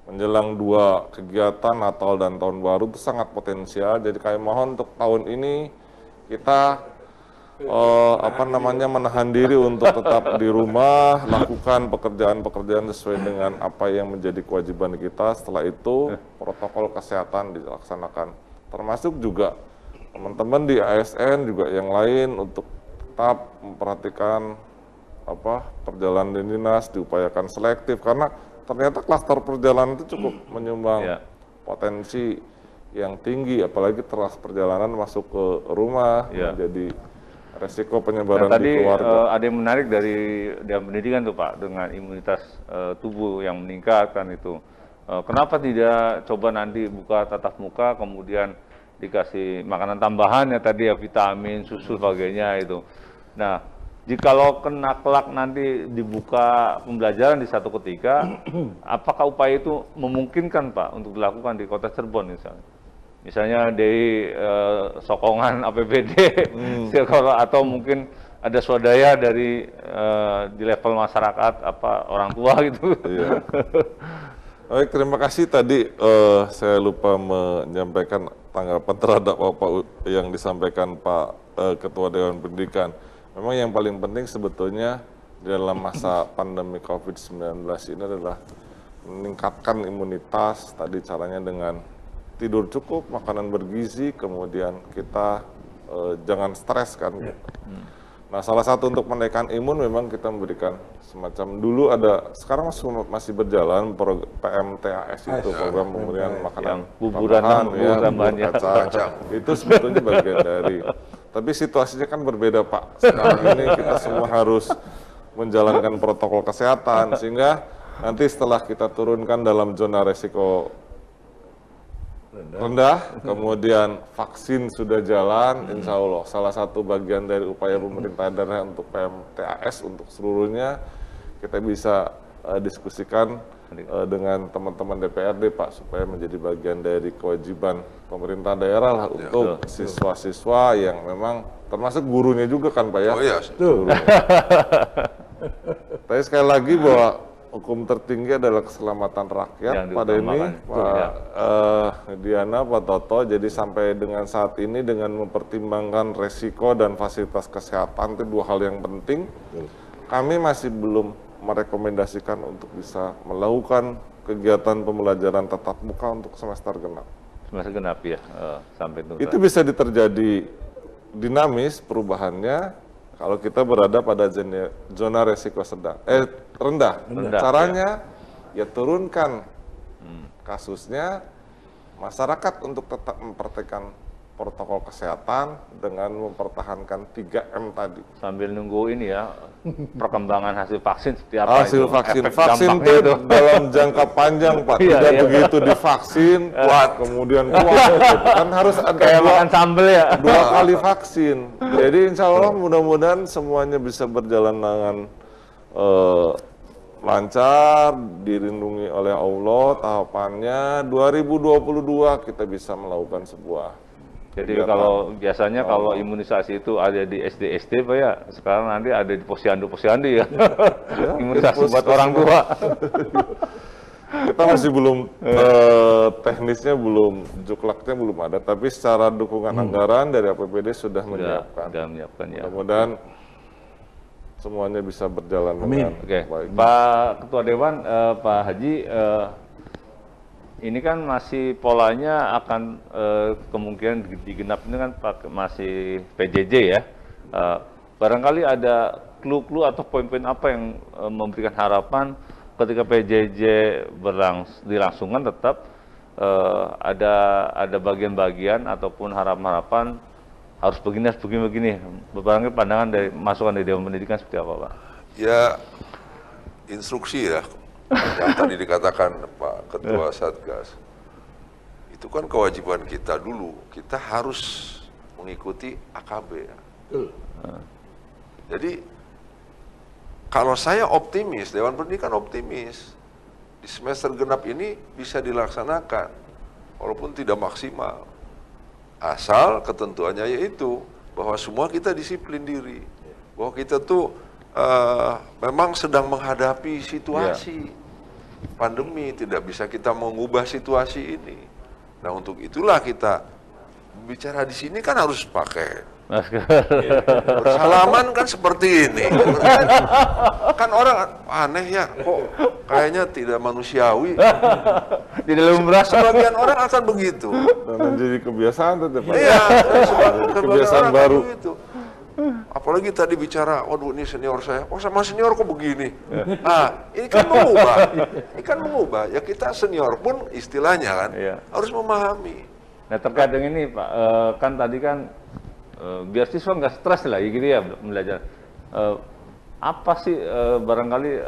Menjelang 2 kegiatan Natal dan Tahun Baru itu sangat potensial. Jadi kami mohon untuk tahun ini kita menahan diri untuk tetap di rumah, lakukan pekerjaan-pekerjaan sesuai dengan apa yang menjadi kewajiban kita. Setelah itu protokol kesehatan dilaksanakan, termasuk juga teman-teman di ASN juga yang lain untuk tetap memperhatikan perjalanan dinas, diupayakan selektif karena ternyata klaster perjalanan itu cukup menyumbang potensi yang tinggi, apalagi telah perjalanan masuk ke rumah menjadi resiko penyebaran tadi, di keluarga. Ada yang menarik dari pendidikan tuh Pak, dengan imunitas tubuh yang meningkat kan itu. Kenapa tidak coba nanti buka tatap muka, kemudian dikasih makanan tambahan ya tadi ya, vitamin, susu, sebagainya itu. Nah, jikalau kena kelak nanti dibuka pembelajaran di satu ketika, apakah upaya itu memungkinkan Pak untuk dilakukan di Kota Cirebon misalnya? Misalnya dari sokongan APBD, atau mungkin ada swadaya dari di level masyarakat, orang tua gitu. Iya. Baik, terima kasih. Tadi saya lupa menyampaikan tanggapan terhadap apa yang disampaikan Pak Ketua Dewan Pendidikan. Memang yang paling penting sebetulnya dalam masa pandemi COVID-19 ini adalah meningkatkan imunitas. Tadi caranya dengan tidur cukup, makanan bergizi, kemudian kita jangan stres kan. Nah, salah satu untuk menaikkan imun memang kita memberikan semacam dulu ada, sekarang masih berjalan PMTAS itu, program pemberian makanan buburan tambahan, bubur kacang. Itu sebetulnya bagian dari. Tapi situasinya kan berbeda, Pak. Sekarang ini kita semua harus menjalankan protokol kesehatan, sehingga nanti setelah kita turunkan dalam zona resiko rendah, kemudian vaksin sudah jalan, insya Allah salah satu bagian dari upaya pemerintah daerah untuk PMTAS untuk seluruhnya, kita bisa diskusikan dengan teman-teman DPRD, Pak, supaya menjadi bagian dari kewajiban pemerintah daerah lah untuk siswa-siswa yang memang termasuk gurunya juga kan, Pak ya? Oh iya. Tapi sekali lagi bahwa hukum tertinggi adalah keselamatan rakyat pada ini, Pak Diana, Pak Toto. Jadi sampai dengan saat ini dengan mempertimbangkan resiko dan fasilitas kesehatan itu dua hal yang penting. Kami masih belum merekomendasikan untuk bisa melakukan kegiatan pembelajaran tatap muka untuk semester genap. Semester genap ya, sampai itu. Itu bisa terjadi dinamis perubahannya kalau kita berada pada zona resiko rendah. Caranya ya turunkan kasusnya, masyarakat untuk tetap memperhatikan protokol kesehatan dengan mempertahankan 3M tadi. Sambil nunggu ini ya, perkembangan hasil vaksin seperti apa. Hasil vaksin itu dalam jangka panjang, Pak. Tidak begitu divaksin, kuat, kemudian kuat. Kan harus ada kayak makan sambel ya. 2 kali vaksin. Jadi insya Allah mudah-mudahan semuanya bisa berjalan dengan lancar, dilindungi oleh Allah tahapannya. 2022 kita bisa melakukan sebuah. Jadi kalau biasanya kalau imunisasi itu ada di SD Pak ya, sekarang nanti ada di posyandu ya. Imunisasi buat orang tua. Kita masih belum teknisnya belum, juklaknya belum ada, tapi secara dukungan anggaran dari APBD sudah menyiapkan. Sudah menyiapkan ya. Mudah-mudahan semuanya bisa berjalan dengan baik. Pak Ketua Dewan, Pak Haji, ini kan masih polanya akan kemungkinan digenap ini kan masih PJJ ya. Barangkali ada clue-clue atau poin-poin apa yang memberikan harapan ketika PJJ dilangsungkan tetap ada bagian-bagian ataupun harapan-harapan harus begini. Barangkali pandangan dari masukan dari Dewan Pendidikan seperti apa, Pak? Ya, instruksi ya. Yang tadi dikatakan Pak Ketua Satgas, itu kan kewajiban kita dulu, kita harus mengikuti AKB. Jadi kalau saya optimis, Dewan Pendidikan optimis, di semester genap ini bisa dilaksanakan, walaupun tidak maksimal. Asal ketentuannya yaitu bahwa semua kita disiplin diri, bahwa kita tuh memang sedang menghadapi situasi pandemi, tidak bisa kita mengubah situasi ini. Nah, untuk itulah kita bicara di sini kan harus pakai masker. Bersalaman kan seperti ini. Kan orang aneh ya, kok kayaknya tidak manusiawi. Tidak lumrah. Sebagian orang akan begitu. Dan menjadi kebiasaan tetap. Iya, kebiasaan baru. Begitu. Apalagi tadi bicara, waduh ini senior saya, oh sama senior kok begini. Nah, ini kan mengubah. Ya kita senior pun istilahnya kan harus memahami. Nah terkait dengan ini Pak, kan tadi kan biar siswa nggak stres lah gitu ya belajar. Apa sih barangkali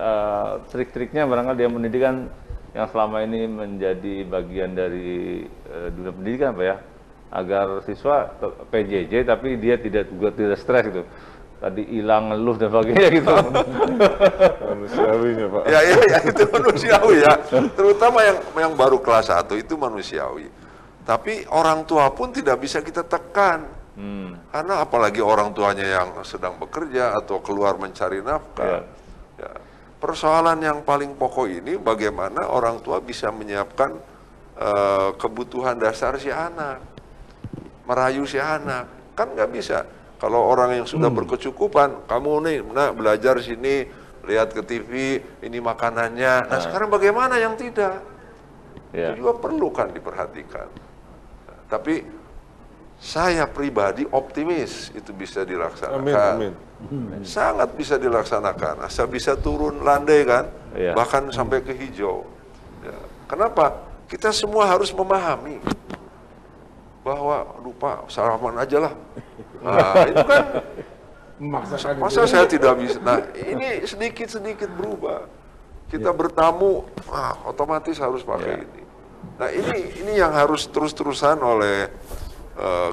trik-triknya barangkali Dewan Pendidikan yang selama ini menjadi bagian dari dunia pendidikan Pak ya? Agar siswa PJJ tapi dia tidak stres gitu. Tadi hilang, ngeluh dan sebagainya gitu. Manusiawinya Pak. Ya itu manusiawi ya. Terutama yang baru kelas 1 itu manusiawi. Tapi orang tua pun tidak bisa kita tekan. Karena apalagi orang tuanya yang sedang bekerja atau keluar mencari nafkah. Ya. Persoalan yang paling pokok ini bagaimana orang tua bisa menyiapkan kebutuhan dasar si anak. Merayu si anak, kan nggak bisa. Kalau orang yang sudah berkecukupan, kamu nih, belajar sini, lihat ke TV, ini makanannya. Nah sekarang bagaimana yang tidak? Itu juga perlu kan diperhatikan. Tapi saya pribadi optimis itu bisa dilaksanakan. Amin. Sangat bisa dilaksanakan. Asal bisa turun landai kan, bahkan sampai ke hijau. Ya. Kenapa? Kita semua harus memahami bahwa lupa sarapan aja lah, Nah, itu kan Memaksakan masa saya tidak bisa. Nah, ini sedikit-sedikit berubah. Kita bertamu, otomatis harus pakai ini. Nah, ini yang harus terus-terusan oleh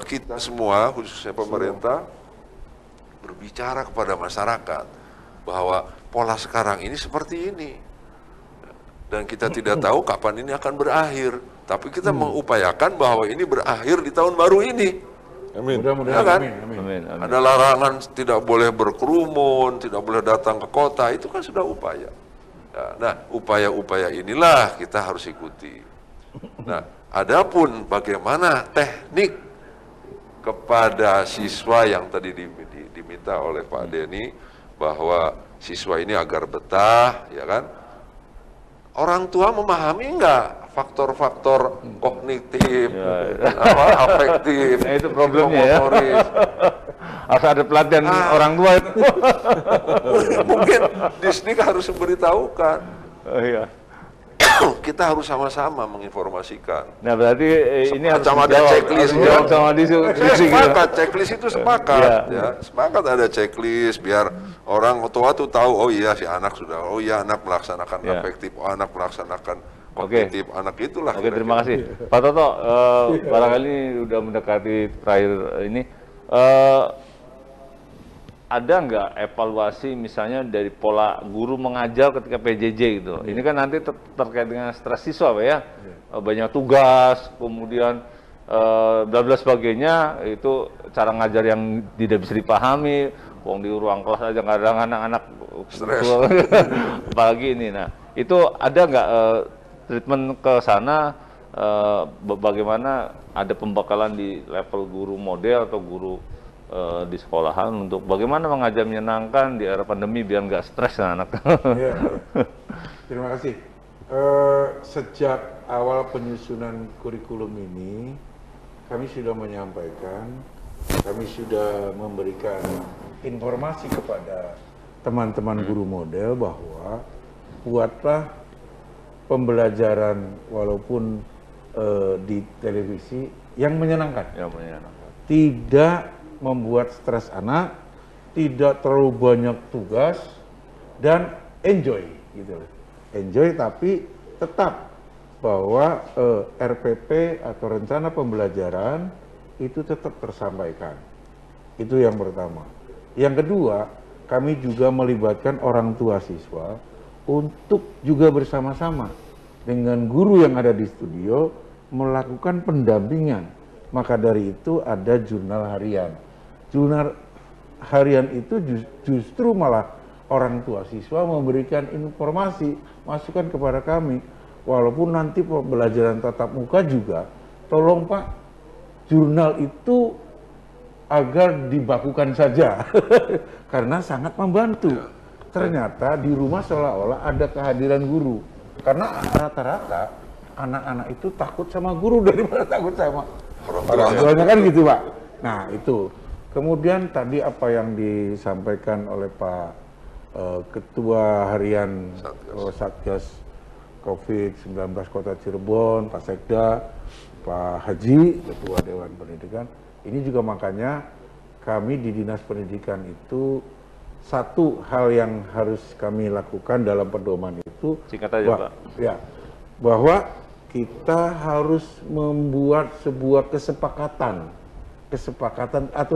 kita semua, khususnya pemerintah, berbicara kepada masyarakat bahwa pola sekarang ini seperti ini. Dan kita tidak tahu kapan ini akan berakhir. Tapi kita mengupayakan bahwa ini berakhir di tahun baru ini. Amin. Mudah-mudahan, Ya kan? amin, amin. Amin, amin. Ada larangan tidak boleh berkerumun, tidak boleh datang ke kota, itu kan sudah upaya. Ya, nah, upaya-upaya inilah kita harus ikuti. Nah, adapun bagaimana teknik kepada siswa yang tadi diminta oleh Pak Denny, bahwa siswa ini agar betah, ya kan? Orang tua memahami enggak faktor-faktor kognitif, afektif, Nah, itu problemnya ya. psikomotoris. Harus ada pelatihan orang tua itu. Mungkin Disdik harus memberitahukan. Oh, iya. Kita harus sama-sama menginformasikan. Nah, berarti ini harus Macam ada dijawab, checklist, harus dijawab sama Saya Diksi gitu. sepakat, checklist itu sepakat. Iya. Ya, sepakat ada checklist biar orang tua tuh tahu, oh iya si anak sudah, oh iya anak melaksanakan Iya. afektif, oh anak melaksanakan kognitif, anak itulah. Oke, kira-kira. terima kasih. Pak Toto, barangkali udah mendekati terakhir ini. Ada nggak evaluasi misalnya dari pola guru mengajar ketika PJJ gitu? Ini kan nanti terkait dengan stres siswa, Pak ya. Banyak tugas, kemudian bla bla sebagainya, itu cara ngajar yang tidak bisa dipahami. Wong di ruang kelas aja kadang anak-anak Stres. apalagi ini. Nah, itu ada nggak treatment ke sana? Bagaimana ada pembekalan di level guru model atau guru di sekolahan untuk bagaimana mengajar menyenangkan di era pandemi biar nggak stres anak. Iya, terima kasih. Sejak awal penyusunan kurikulum ini, kami sudah menyampaikan, kami sudah memberikan informasi kepada teman-teman guru model bahwa buatlah pembelajaran walaupun di televisi yang menyenangkan. Ya, menyenangkan. Tidak membuat stres anak, tidak terlalu banyak tugas, dan enjoy gitu loh. Enjoy tapi tetap bahwa RPP atau rencana pembelajaran itu tetap tersampaikan. Itu yang pertama. Yang kedua, kami juga melibatkan orang tua siswa untuk juga bersama-sama dengan guru yang ada di studio melakukan pendampingan. Maka dari itu ada jurnal harian. Jurnal harian itu justru malah orang tua siswa memberikan informasi, masukan kepada kami. Walaupun nanti pembelajaran tatap muka juga, tolong Pak, jurnal itu agar dibakukan saja, karena sangat membantu. Ternyata di rumah seolah-olah ada kehadiran guru, karena rata-rata anak-anak itu takut sama guru daripada takut sama orang tuanya kan gitu Pak. Nah itu. Kemudian tadi apa yang disampaikan oleh Pak Ketua Harian Satgas COVID-19 Kota Cirebon, Pak Sekda, Pak Haji, Ketua Dewan Pendidikan, ini juga makanya kami di Dinas Pendidikan itu satu hal yang harus kami lakukan dalam pedoman itu, Singkat aja, Pak. Ya, bahwa kita harus membuat sebuah kesepakatan atau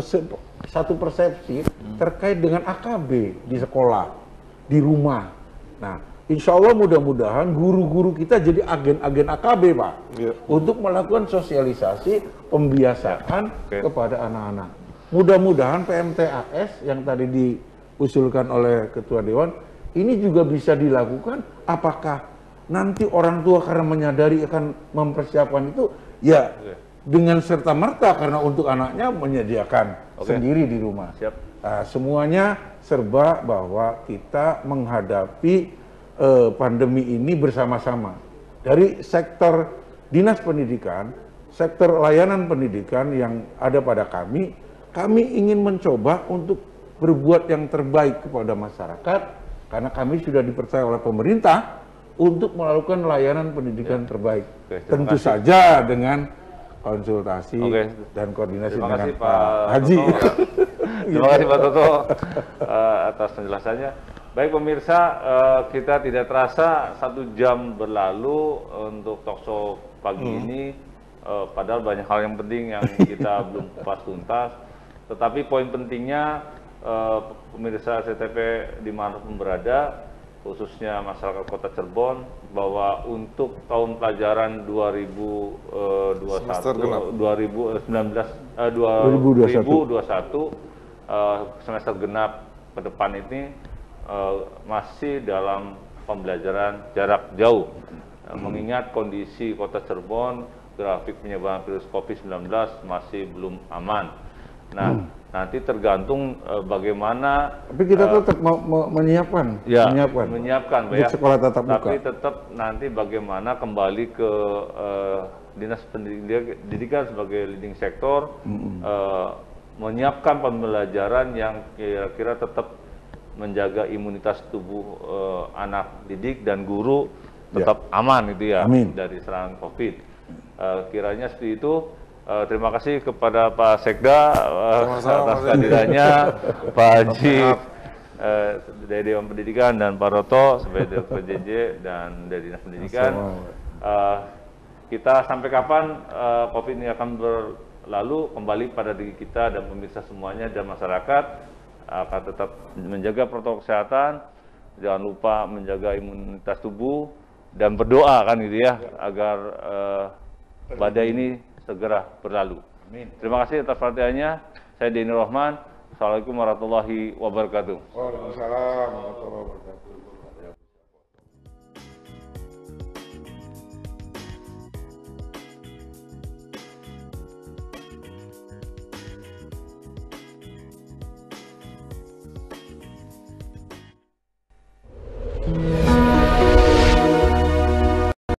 satu persepsi terkait dengan AKB di sekolah, di rumah. Nah, insya Allah mudah-mudahan guru-guru kita jadi agen-agen AKB, Pak, untuk melakukan sosialisasi pembiasaan kepada anak-anak. Mudah-mudahan PMTAS yang tadi diusulkan oleh Ketua Dewan ini juga bisa dilakukan. Apakah nanti orang tua karena menyadari akan mempersiapkan itu, ya dengan serta-merta karena untuk anaknya menyediakan sendiri di rumah. Siap. Nah, semuanya serba bahwa kita menghadapi pandemi ini bersama-sama. Dari sektor dinas pendidikan, sektor layanan pendidikan yang ada pada kami ingin mencoba untuk berbuat yang terbaik kepada masyarakat, karena kami sudah dipercaya oleh pemerintah untuk melakukan layanan pendidikan terbaik. Oke, terima Tentu kasih. saja dengan konsultasi Oke. dan koordinasi Terima dengan kasih Pak Pak Haji. Toto. Terima kasih Pak Toto atas penjelasannya. Baik pemirsa, kita tidak terasa 1 jam berlalu untuk talkshow pagi ini. Padahal banyak hal yang penting yang kita belum kupas tuntas. Tetapi poin pentingnya pemirsa RCTV dimanapun berada, khususnya masyarakat Kota Cirebon, bahwa untuk tahun pelajaran 2021 semester genap ke depan ini masih dalam pembelajaran jarak jauh. Mengingat kondisi Kota Cirebon, grafik penyebaran virus COVID-19 masih belum aman. Nah, nanti tergantung bagaimana. Tapi kita tetap menyiapkan, Ya, menyiapkan Pak, untuk ya. sekolah tatap muka. Tapi tetap nanti bagaimana kembali ke Dinas Pendidikan sebagai leading sektor, menyiapkan pembelajaran yang kira-kira tetap menjaga imunitas tubuh anak didik dan guru tetap aman gitu ya. Amin. Dari serangan COVID. Kiranya seperti itu. Terima kasih kepada Pak Sekda atas kehadirannya, Pak Haji dari Dewan Pendidikan, dan Pak Roto sebagai PJJ dan dari Dinas Pendidikan. Kita sampai kapan COVID ini akan berlalu, kembali pada diri kita dan pemirsa semuanya dan masyarakat akan tetap menjaga protokol kesehatan, jangan lupa menjaga imunitas tubuh dan berdoa kan gitu ya, agar badai ini segera berlalu. Amin. Terima kasih atas perhatiannya. Saya Denny Rohman. Assalamualaikum warahmatullahi wabarakatuh. Waalaikumsalam warahmatullahi wabarakatuh.